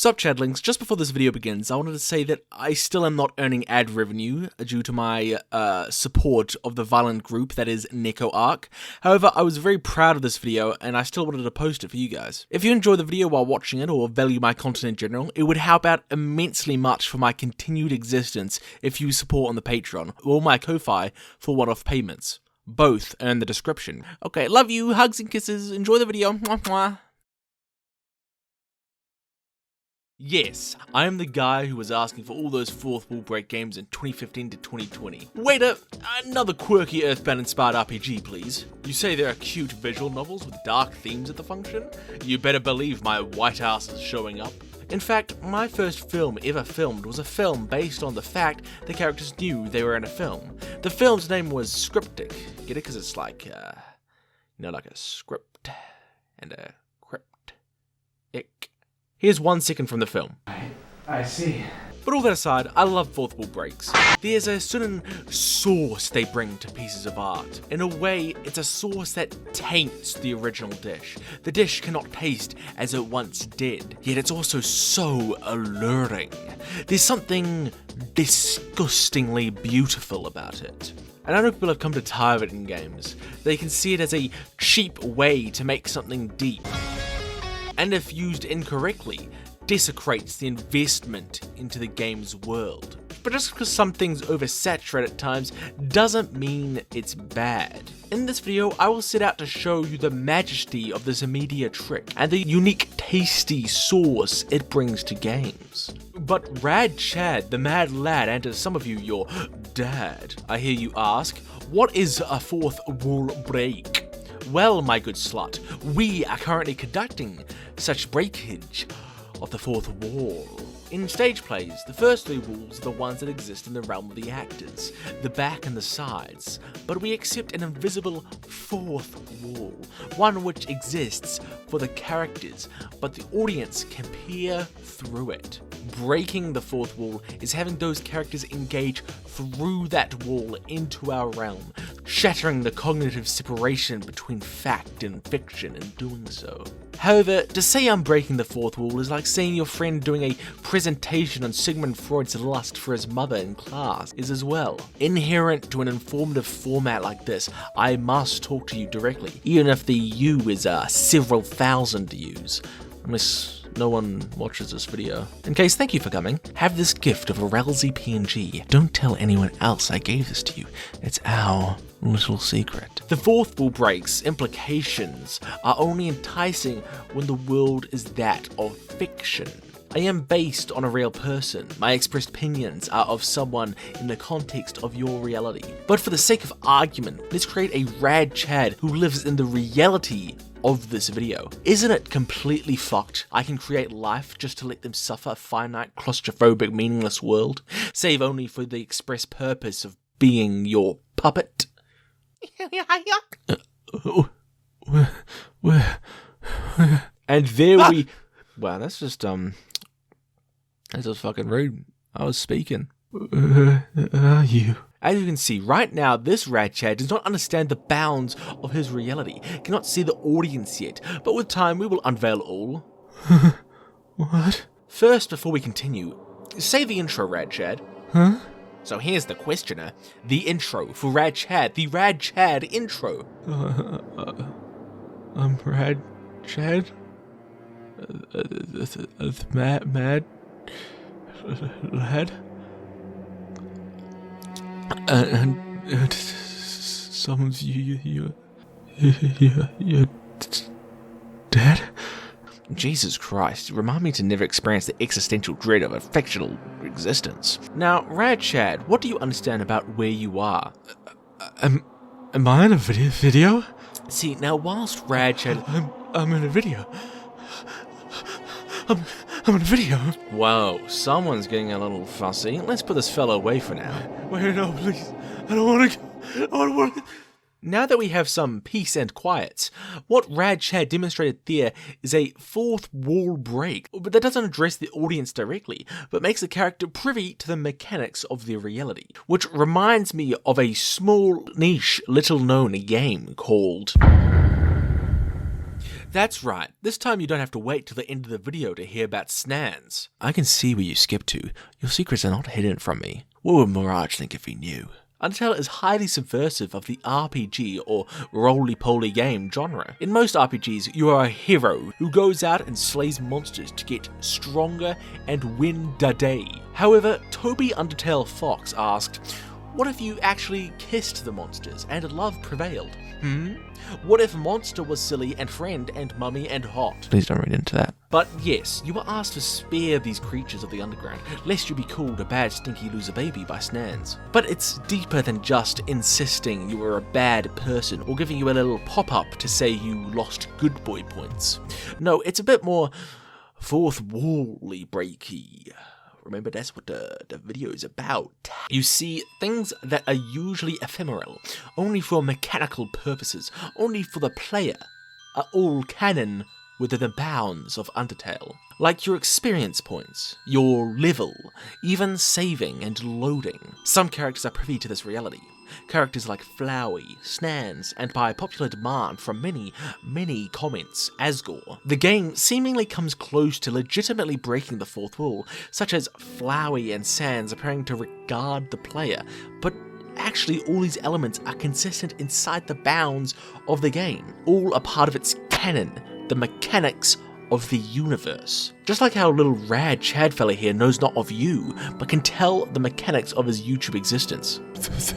Sup Chadlings, just before this video begins, I wanted to say that I still am not earning ad revenue due to my support of the violent group that is Neko Arc. However, I was very proud of this video and I still wanted to post it for you guys. If you enjoy the video while watching it or value my content in general, it would help out immensely much for my continued existence if you support on the Patreon or my Ko-Fi for one-off payments. Both are in the description. Okay, love you, hugs and kisses, enjoy the video. Mwah, mwah. Yes, I am the guy who was asking for all those fourth wall break games in 2015 to 2020. Waiter, another quirky Earthbound-inspired RPG, please. You say there are cute visual novels with dark themes at the function? You better believe my white ass is showing up. In fact, my first film ever filmed was a film based on the fact the characters knew they were in a film. The film's name was Scriptic. Get it? Because it's like, like a script and a crypt-ic. Here's 1 second from the film. I see. But all that aside, I love fourth wall breaks. There's a certain sauce they bring to pieces of art. In a way, it's a sauce that taints the original dish. The dish cannot taste as it once did, yet it's also so alluring. There's something disgustingly beautiful about it. And I know people have come to tire of it in games. They can see it as a cheap way to make something deep. And if used incorrectly, desecrates the investment into the game's world. But just because some things oversaturate at times doesn't mean it's bad. In this video, I will set out to show you the majesty of this immediate trick and the unique tasty sauce it brings to games. But Rad Chad, the mad lad, and to some of you, your dad, I hear you ask, what is a fourth wall break? Well, my good slut, we are currently conducting such breakage of the fourth wall. In stage plays, the first three walls are the ones that exist in the realm of the actors, the back and the sides, but we accept an invisible fourth wall, one which exists for the characters, but the audience can peer through it. Breaking the fourth wall is having those characters engage through that wall into our realm, shattering the cognitive separation between fact and fiction in doing so. However, to say I'm breaking the fourth wall is like seeing your friend doing a presentation on Sigmund Freud's lust for his mother in class is as well. Inherent to an informative format like this, I must talk to you directly, even if the you is several thousand yous. Unless no one watches this video. In case, thank you for coming. Have this gift of a Ralsei PNG. Don't tell anyone else I gave this to you. It's our little secret. The fourth wall breaks implications are only enticing when the world is that of fiction. I am based on a real person. My expressed opinions are of someone in the context of your reality. But for the sake of argument, let's create a Rad Chad who lives in the reality of this video. Isn't it completely fucked? I can create life just to let them suffer a finite, claustrophobic, meaningless world, save only for the express purpose of being your puppet. And there we... Wow, that's just fucking rude. I was speaking. You... As you can see, right now, this Rad Chad does not understand the bounds of his reality, cannot see the audience yet, but with time we will unveil all. What? First, before we continue, say the intro, Rad Chad. Huh? So here's the questioner, the intro for Rad Chad, the Rad Chad intro. I'm Rad Chad? Mad lad? And some of you're dead? Jesus Christ, remind me to never experience the existential dread of a fictional existence. Now, Rad Chad, what do you understand about where you are? Am I in a video? See, now whilst Rad Chad... I'm in a video. I'm in a video. Whoa, someone's getting a little fussy. Let's put this fellow away for now. Wait, no, please. I don't want to... Now that we have some peace and quiet, what Rad Chad demonstrated there is a fourth wall break, but that doesn't address the audience directly, but makes the character privy to the mechanics of their reality, which reminds me of a small, niche, little-known game called That's right, this time you don't have to wait till the end of the video to hear about Snans. I can see where you skipped to. Your secrets are not hidden from me. What would Mirage think if he knew? Undertale is highly subversive of the RPG or roly-poly game genre. In most RPGs, you are a hero who goes out and slays monsters to get stronger and win the day. However, Toby Undertale Fox asked, what if you actually kissed the monsters and love prevailed? What if Monster was silly and friend and mummy and hot? Please don't read into that. But yes, you were asked to spare these creatures of the underground, lest you be called a bad stinky loser baby by Snans. But it's deeper than just insisting you were a bad person or giving you a little pop-up to say you lost good boy points. No, it's a bit more fourth wall-y breaky. Remember, that's what the video is about. You see, things that are usually ephemeral, only for mechanical purposes, only for the player, are all canon within the bounds of Undertale. Like your experience points, your level, even saving and loading. Some characters are privy to this reality. Characters like Flowey, Snans, and by popular demand from many comments, Asgore. The game seemingly comes close to legitimately breaking the fourth wall, such as Flowey and Sans appearing to regard the player, but actually all these elements are consistent inside the bounds of the game, all a part of its canon, the mechanics of the universe. Just like how little rad Chad fella here knows not of you, but can tell the mechanics of his YouTube existence.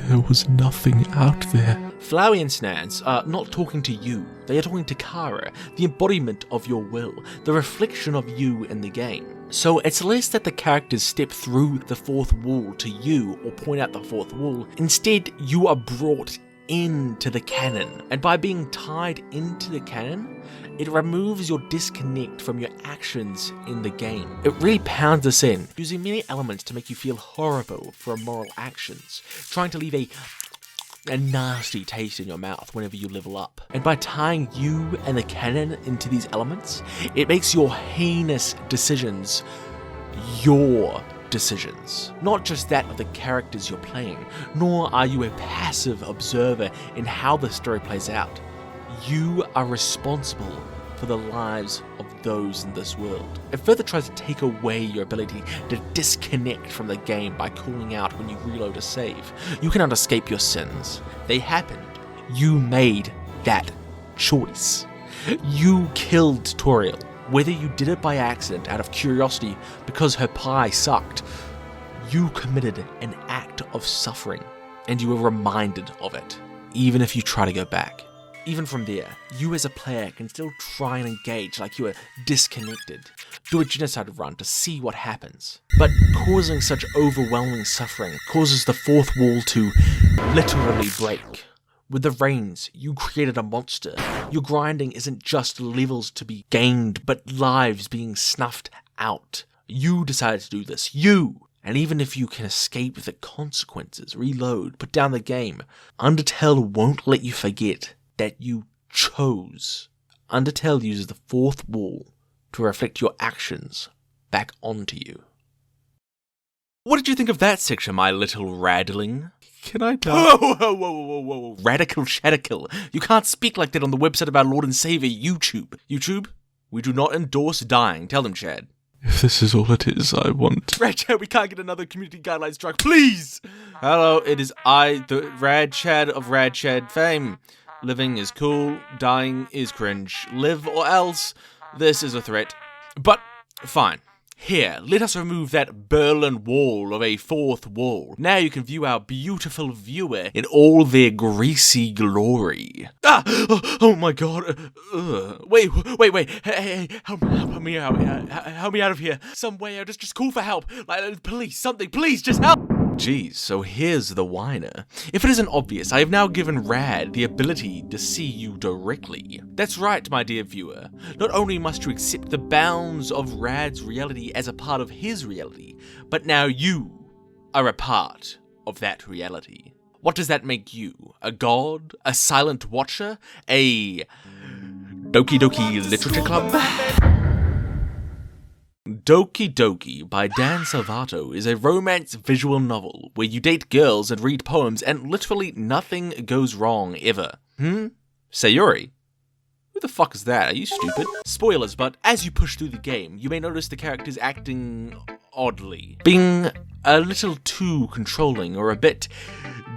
There was nothing out there. Flowey and Snans are not talking to you, they are talking to Kara, the embodiment of your will, the reflection of you in the game. So it's less that the characters step through the fourth wall to you or point out the fourth wall, instead you are brought into the canon, and by being tied into the canon, it removes your disconnect from your actions in the game. It really pounds us in, using many elements to make you feel horrible for immoral actions, trying to leave a nasty taste in your mouth whenever you level up. And by tying you and the canon into these elements, it makes your heinous decisions your decisions. Not just that of the characters you're playing, nor are you a passive observer in how the story plays out. You are responsible for the lives of those in this world. It further tries to take away your ability to disconnect from the game by calling out when you reload a save. You cannot escape your sins. They happened. You made that choice. You killed Toriel. Whether you did it by accident, out of curiosity, because her pie sucked, you committed an act of suffering, and you were reminded of it, even if you try to go back. Even from there, you as a player can still try and engage like you are disconnected, do a genocide run to see what happens. But causing such overwhelming suffering causes the fourth wall to literally break. With the reins, you created a monster. Your grinding isn't just levels to be gained, but lives being snuffed out. You decided to do this. You! And even if you can escape the consequences, reload, put down the game, Undertale won't let you forget that you chose. Undertale uses the fourth wall to reflect your actions back onto you. What did you think of that section, my little radling? Can I tell? Whoa. Radical Shadical. You can't speak like that on the website of our Lord and Savior, YouTube. YouTube? We do not endorse dying. Tell them, Chad. If this is all it is, I want... Rad Chad, we can't get another community guidelines strike, please! Hello, it is I, the Rad Chad of Rad Chad fame. Living is cool, dying is cringe. Live or else, this is a threat. But, fine. Here, let us remove that Berlin Wall of a fourth wall. Now you can view our beautiful viewer in all their greasy glory. Ah! Oh my god. Wait. Hey, help me out. Help me out of here. Some way out. Just call for help. Like, police, something. Please, just help. Geez, so here's the whiner. If it isn't obvious, I have now given Rad the ability to see you directly. That's right, my dear viewer. Not only must you accept the bounds of Rad's reality as a part of his reality, but now you are a part of that reality. What does that make you? A god? A silent watcher? A Doki Doki Literature Club? Doki by Dan Salvato is a romance visual novel where you date girls and read poems and literally nothing goes wrong ever. Sayori? Who the fuck is that? Are you stupid? Spoilers, but as you push through the game, you may notice the characters acting oddly. Being a little too controlling or a bit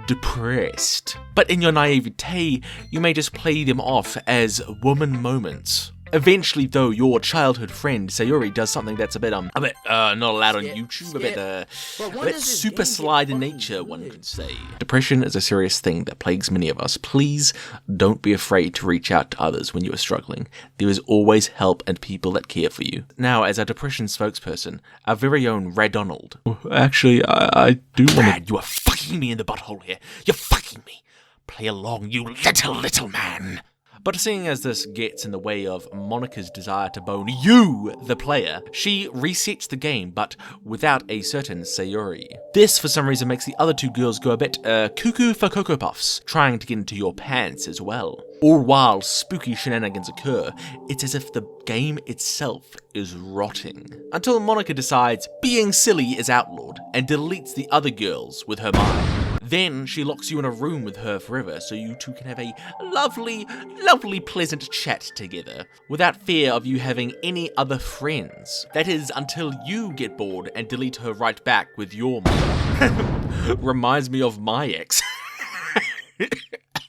depressed. But in your naivete, you may just play them off as woman moments. Eventually, though, your childhood friend Sayuri does something that's a bit not allowed on YouTube, a bit super slide in nature, one could say. Depression is a serious thing that plagues many of us. Please don't be afraid to reach out to others when you are struggling. There is always help and people that care for you. Now, as our depression spokesperson, our very own Rad Donald. Actually, I do want to... Rad, you are fucking me in the butthole here. You're fucking me. Play along, you little man. But seeing as this gets in the way of Monika's desire to bone you, the player, she resets the game, but without a certain Sayuri. This, for some reason, makes the other two girls go a bit cuckoo for Cocoa Puffs, trying to get into your pants as well. All while spooky shenanigans occur, it's as if the game itself is rotting. Until Monika decides being silly is outlawed, and deletes the other girls with her mind. Then she locks you in a room with her forever so you two can have a lovely, pleasant chat together without fear of you having any other friends. That is, until you get bored and delete her right back with your mind. Reminds me of my ex.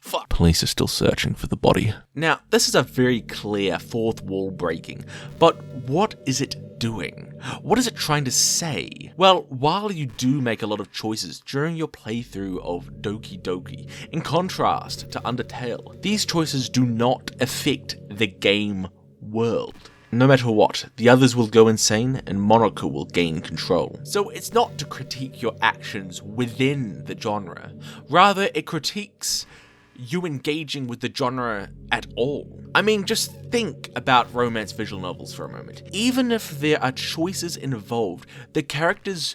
Fuck. Police are still searching for the body. Now, this is a very clear fourth wall breaking, but what is it doing? What is it trying to say? Well, while you do make a lot of choices during your playthrough of Doki Doki, in contrast to Undertale, these choices do not affect the game world. No matter what, the others will go insane and Monika will gain control. So it's not to critique your actions within the genre, rather it critiques you engaging with the genre at all. I mean, just think about romance visual novels for a moment. Even if there are choices involved, the characters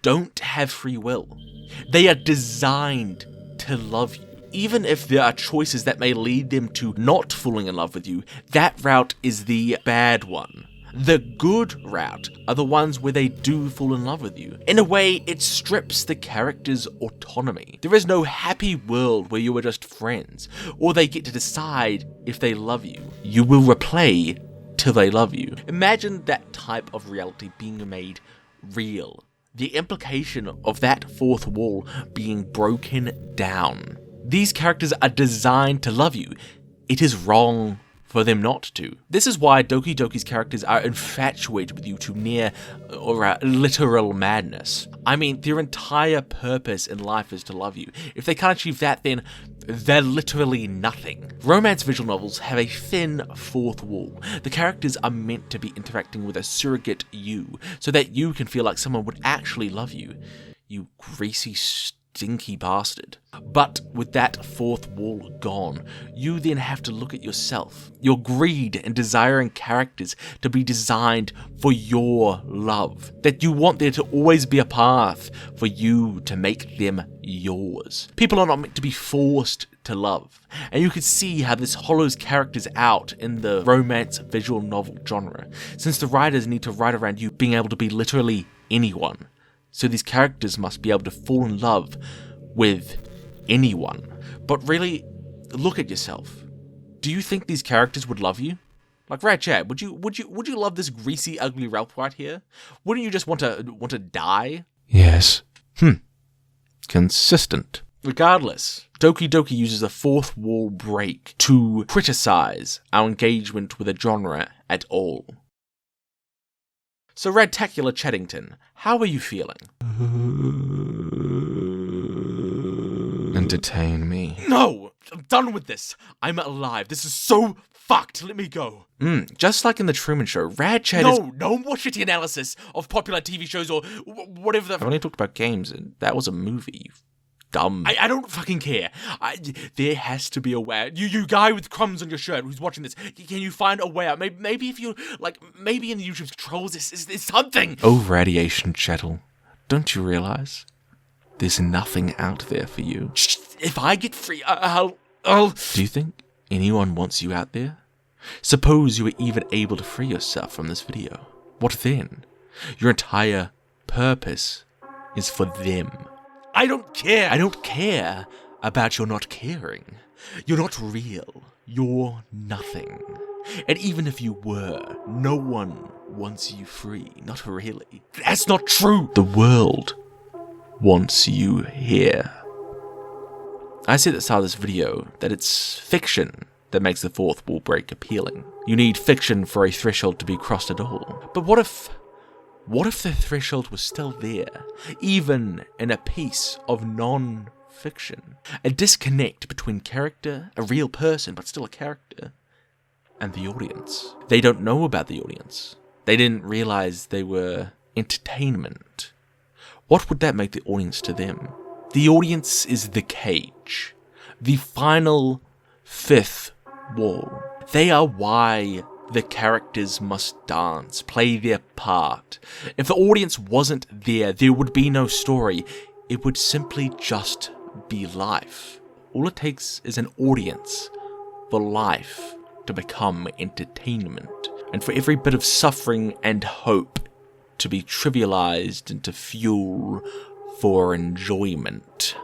don't have free will. They are designed to love you. Even if there are choices that may lead them to not falling in love with you, that route is the bad one. The good route are the ones where they do fall in love with you. In a way, it strips the character's autonomy. There is no happy world where you are just friends, or they get to decide if they love you. You will replay till they love you. Imagine that type of reality being made real. The implication of that fourth wall being broken down. These characters are designed to love you. It is wrong for them not to. This is why Doki Doki's characters are infatuated with you to near or literal madness. I mean, their entire purpose in life is to love you. If they can't achieve that, then they're literally nothing. Romance visual novels have a thin fourth wall. The characters are meant to be interacting with a surrogate you, so that you can feel like someone would actually love you. You greasy, stinky bastard. But with that fourth wall gone, you then have to look at yourself, your greed and desiring characters to be designed for your love, that you want there to always be a path for you to make them yours. People are not meant to be forced to love, and you can see how this hollows characters out in the romance visual novel genre, since the writers need to write around you being able to be literally anyone. So these characters must be able to fall in love with anyone. But really, look at yourself. Do you think these characters would love you? Like, Rad Chad, would you love this greasy, ugly Ralph right here? Wouldn't you just want to die? Yes. Consistent. Regardless, Doki Doki uses a fourth wall break to criticize our engagement with a genre at all. So, Radtacular Chaddington, how are you feeling? Entertain me. No! I'm done with this! I'm alive. This is so fucked. Let me go. Just like in The Truman Show, Rad Chad is... No more shitty analysis of popular TV shows or whatever the... I've only talked about games, and that was a movie, you dumb... I don't fucking care. There has to be a way out. You guy with crumbs on your shirt who's watching this, can you find a way out? Maybe if you, maybe in the YouTube controls there's something! Oh, Radiation Chettle, don't you realize? There's nothing out there for you. Shh, if I get free, I'll... Do you think anyone wants you out there? Suppose you were even able to free yourself from this video. What then? Your entire purpose is for them. I don't care. I don't care about your not caring. You're not real. you're nothing. And even if you were, no one wants you free. Not really. That's not true! The world wants you here. I said at the start of this video that it's fiction that makes the fourth wall break appealing. You need fiction for a threshold to be crossed at all. But what if the threshold was still there, even in a piece of non-fiction? A disconnect between character, a real person, but still a character, and the audience. They don't know about the audience. They didn't realize they were entertainment. What would that make the audience to them? The audience is the cage, the final fifth wall. They are why the characters must dance, play their part. If the audience wasn't there, there would be no story. It would simply just be life. All it takes is an audience for life to become entertainment, and for every bit of suffering and hope to be trivialized into fuel for enjoyment.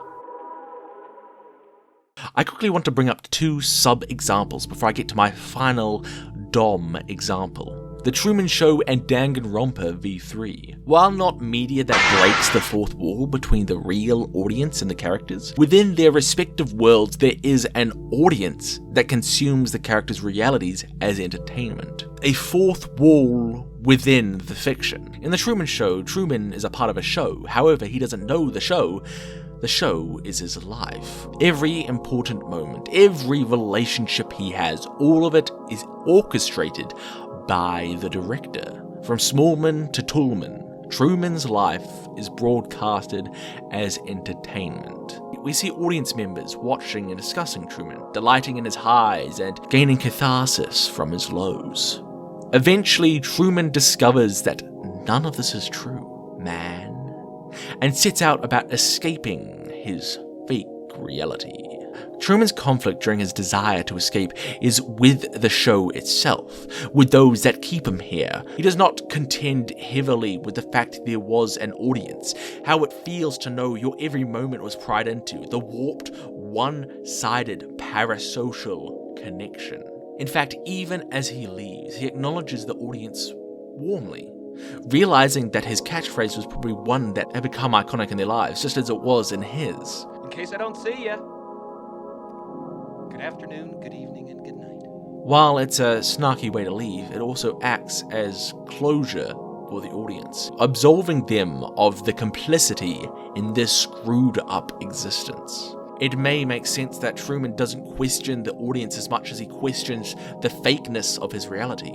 I quickly want to bring up two sub-examples before I get to my final Dom example. The Truman Show and Danganronpa v3. While not media that breaks the fourth wall between the real audience and the characters, within their respective worlds there is an audience that consumes the characters' realities as entertainment. A fourth wall within the fiction. In the Truman Show, Truman is a part of a show, however he doesn't know the show. The show is his life. Every important moment, every relationship he has, all of it is orchestrated by the director. From Smallman to Toolman, Truman's life is broadcasted as entertainment. We see audience members watching and discussing Truman, delighting in his highs and gaining catharsis from his lows. Eventually, Truman discovers that none of this is true, man, and sets out about escaping his fake reality. Truman's conflict during his desire to escape is with the show itself, with those that keep him here. He does not contend heavily with the fact there was an audience, how it feels to know your every moment was pried into, the warped, one-sided parasocial connection. In fact, even as he leaves, he acknowledges the audience warmly, realizing that his catchphrase was probably one that had become iconic in their lives, just as it was in his. In case I don't see ya. Good afternoon, good evening, and good night. While it's a snarky way to leave, it also acts as closure for the audience, absolving them of the complicity in this screwed up existence. It may make sense that Truman doesn't question the audience as much as he questions the fakeness of his reality,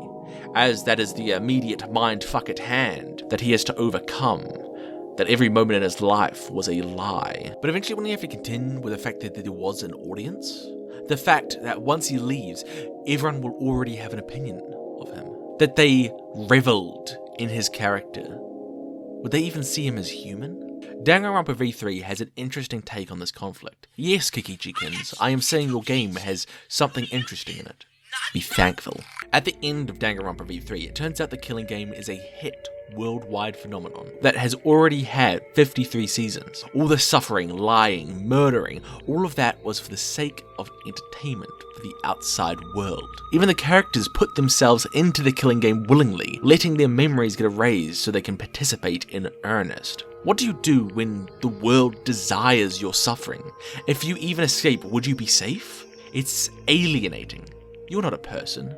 as that is the immediate mindfuck at hand that he has to overcome, that every moment in his life was a lie. But eventually wouldn't he have to contend with the fact that there was an audience? The fact that once he leaves, everyone will already have an opinion of him. That they reveled in his character. Would they even see him as human? Danganronpa v3 has an interesting take on this conflict. Yes, Kikichikins, I am saying your game has something interesting in it. Be thankful. At the end of Danganronpa v3, it turns out the killing game is a hit worldwide phenomenon that has already had 53 seasons. All the suffering, lying, murdering, all of that was for the sake of entertainment for the outside world. Even the characters put themselves into the killing game willingly, letting their memories get erased so they can participate in earnest. What do you do when the world desires your suffering? If you even escape, would you be safe? It's alienating. You're not a person.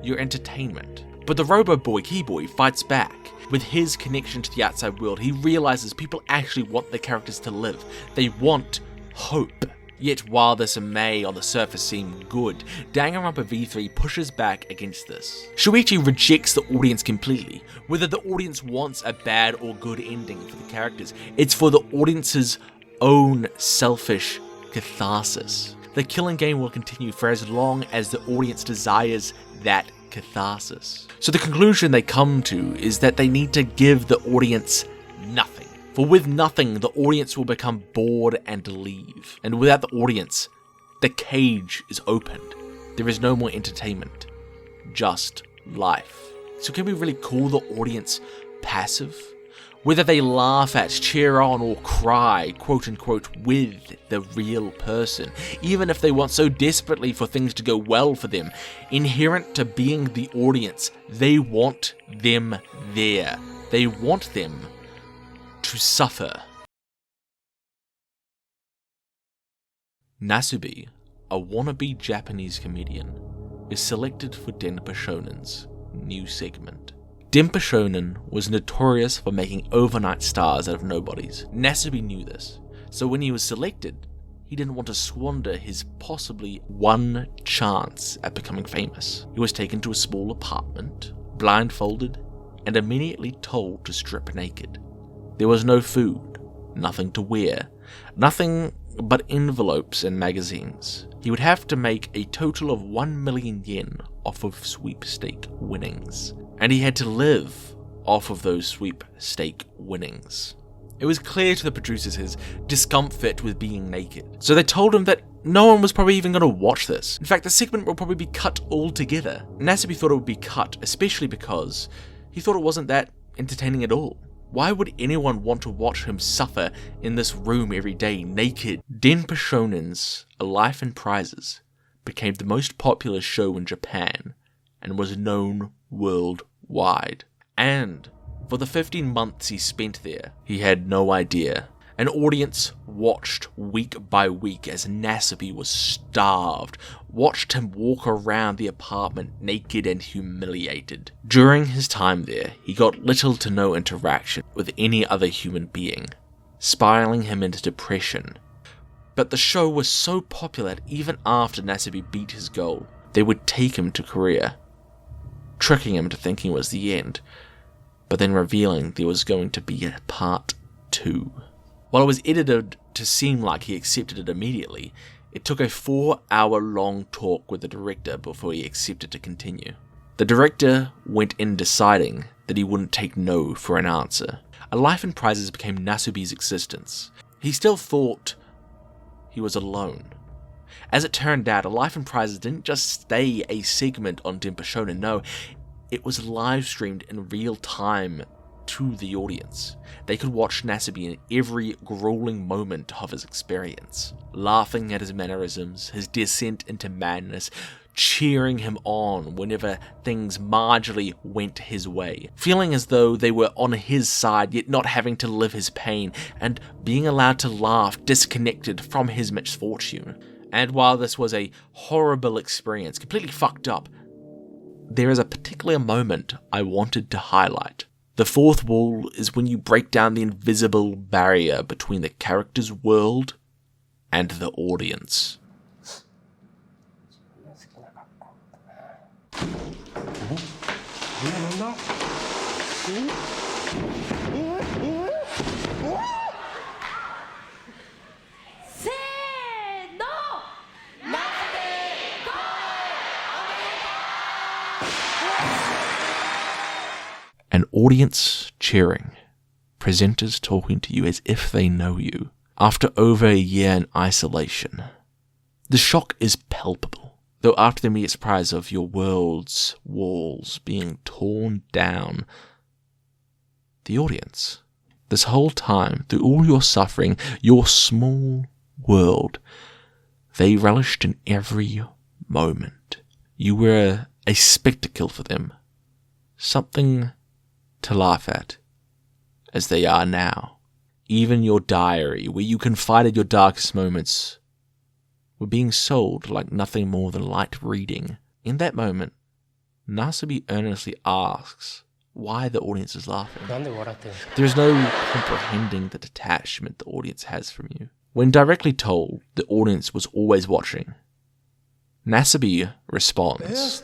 You're entertainment. But the Robo-Boy Keyboy fights back. With his connection to the outside world, he realizes people actually want their characters to live. They want hope. Yet while this may on the surface seem good, Danganronpa v3 pushes back against this. Shuichi rejects the audience completely. Whether the audience wants a bad or good ending for the characters, it's for the audience's own selfish catharsis. The killing game will continue for as long as the audience desires that catharsis. So the conclusion they come to is that they need to give the audience nothing. For with nothing, the audience will become bored and leave. And without the audience, the cage is opened. There is no more entertainment, just life. So can we really call the audience passive? Whether they laugh at, cheer on, or cry, quote-unquote, with the real person, even if they want so desperately for things to go well for them, inherent to being the audience, they want them there. They want them to suffer. Nasubi, a wannabe Japanese comedian, is selected for Denpa Shonen's new segment. Denpa Shonen was notorious for making overnight stars out of nobodies. Nasubi knew this, so when he was selected, he didn't want to squander his possibly one chance at becoming famous. He was taken to a small apartment, blindfolded, and immediately told to strip naked. There was no food, nothing to wear, nothing but envelopes and magazines. He would have to make a total of 1 million yen off of sweepstake winnings, and he had to live off of those sweepstake winnings. It was clear to the producers his discomfort with being naked, so they told him that no one was probably even going to watch this. In fact, the segment will probably be cut altogether. Nasubi thought it would be cut, especially because he thought it wasn't that entertaining at all. Why would anyone want to watch him suffer in this room every day, naked? Denpa Shonen's A Life in Prizes became the most popular show in Japan and was known worldwide. And for the 15 months he spent there, he had no idea. An audience watched week by week as Nasubi was starved, watched him walk around the apartment naked and humiliated. During his time there, he got little to no interaction with any other human being, spiraling him into depression. But the show was so popular that even after Nasubi beat his goal, they would take him to Korea, tricking him into thinking it was the end, but then revealing there was going to be a part 2. While it was edited to seem like he accepted it immediately, it took a 4-hour-long talk with the director before he accepted to continue. The director went in deciding that he wouldn't take no for an answer. A Life in Prizes became Nasubi's existence. He still thought he was alone. As it turned out, A Life in Prizes didn't just stay a segment on Denpa Shonen, no, it was live streamed in real time to the audience. They could watch Nasubi in every grueling moment of his experience, laughing at his mannerisms, his descent into madness, cheering him on whenever things marginally went his way, feeling as though they were on his side yet not having to live his pain, and being allowed to laugh disconnected from his misfortune. And while this was a horrible experience, completely fucked up, there is a particular moment I wanted to highlight. The fourth wall is when you break down the invisible barrier between the character's world and the audience. An audience cheering, presenters talking to you as if they know you, after over a year in isolation. The shock is palpable, though after the immediate surprise of your world's walls being torn down, the audience, this whole time, through all your suffering, your small world, they relished in every moment. You were a spectacle for them, something to laugh at, as they are now. Even your diary, where you confided your darkest moments, were being sold like nothing more than light reading. In that moment, Nasubi earnestly asks why the audience is laughing. There is no comprehending the detachment the audience has from you. When directly told the audience was always watching, Nasubi responds,